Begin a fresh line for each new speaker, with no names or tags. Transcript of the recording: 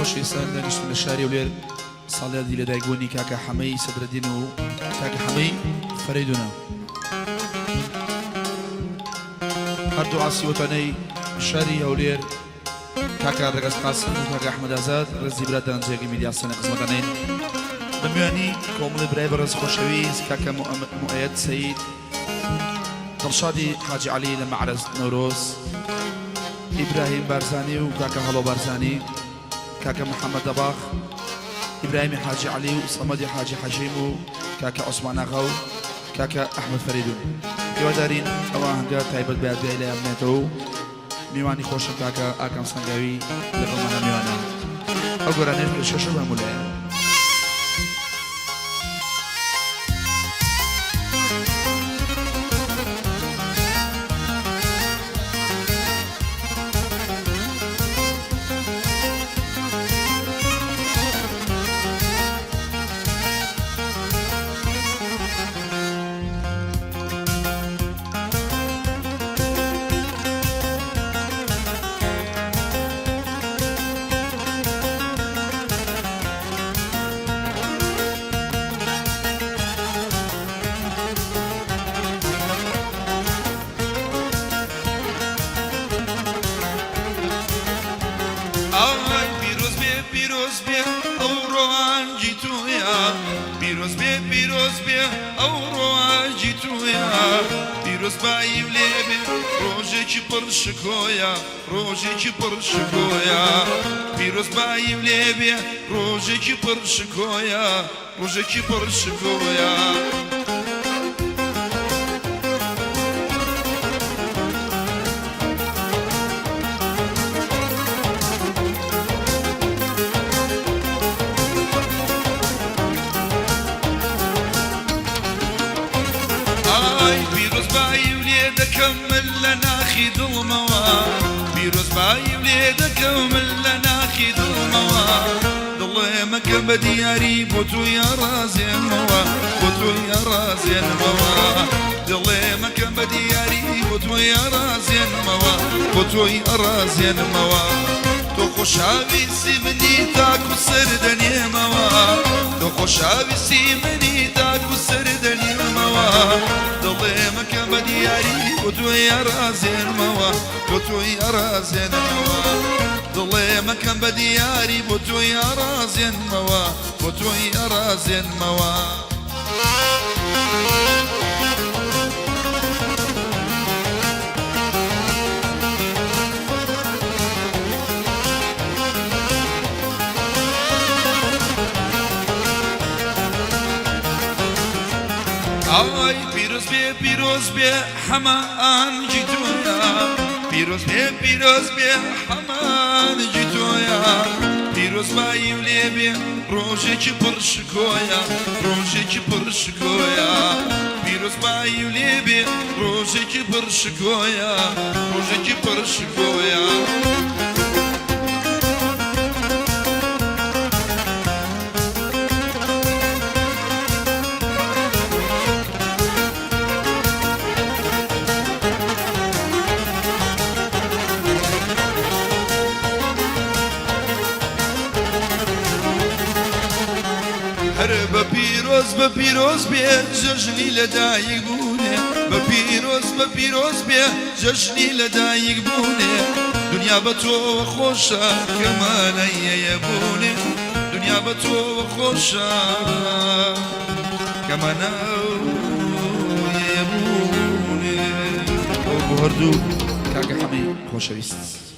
خۆشەویستان دانیشتون لە شاری ولێر ساڵیادی لەدایکبوونی کاکە حەمەی سەدرەدین و کاکە حەمەی فەرەیدونە هەردوو ئاسیوەتانەی شاری هەولێر کاکە ڕێگەز قاسم و کاکە ئەحمەد ئازاد ڕێزی برادران جێگەی میدیاسەنە قسمەکانین بە میوانی کۆمەڵی برای بەڕێز خۆشەویست کاکە مؤەید سەید دڵشادی حاجی عەلی لە مەعرەز نەورۆز ئیبراهیم بارزانی و کاکە هەڵۆ بارزانی کاکە محەممەد دەباخ ئیبراهیمی حاجی عەلی و سەمەدی حاجی حەشیم و کاکە عوسمان ئاغا و کاکە ئەحمەد فەریدون هیوادارین ئەوە هەنگە تایبەت بەیادگای لە یامنێتەوە و میوانی خۆشم کاکە ئاکام سەنگاوی لەگەڵمانە میوانە ئەو گۆرانەیە لە شەشە بەمولایە
پیرۆز بێ ئەو ڕۆژی تویە پیرۆز بایی لێبێ ڕۆژێکی پڕ شکۆیە ڕۆژێکی پڕ شکۆیە پیرۆز بایی لێبێ ڕۆژێکی پڕ شکۆیە ڕۆژێکی پڕ شکۆیە دەکەمل لە ناخی دڵمەوە پیرۆز بایم لێ دەکەمل لە ناخی دڵمەوە دڵێ مەکە بە دیاری بۆ توی ئەڕازێنمەوە بۆ توی ئەڕازێنمەوە دڵێ مەکە بە دیاری بۆ توی ئەڕازێنمەوە بۆ توی ئەڕازێنمەوە تۆ خۆشاویستی منی تاکو سەردەنێمەوە تۆ خۆشاویستی منی تاکو سەردەنێمەوە دڵێ مەکە بە دیاری بۆ توی ئەڕازێنمەوە بۆ توی ئەڕازێنمەوە دڵێ مەکەم بە دیاری بۆ توی ئەڕازێنمەوە بۆ توی ئەڕازێنمەوە ئای پیرۆز بێ هەمانجی تۆیە پیرۆز بێ هەمانجی تۆیە پیرۆز بایم لێ بێ ڕۆژێکی پڕ شکۆیە ڕۆژێکی پڕ شکۆیە پیرۆز بایم لێ بێ ڕۆژێکی پڕ شکۆیە ڕۆژێکی پڕ شکۆیە بە پیرۆز بێ جەژنی لەدایک بوونێ بە پیرۆز بێ جەژنی لەدایک بوونێ دنیا بە تۆوە خۆشە کەمانەیە بوونێ دنیا بە تۆوە خۆشە کەمانەیە بوونێ
بۆ هەردوو کاکە حەمەی خۆشەویست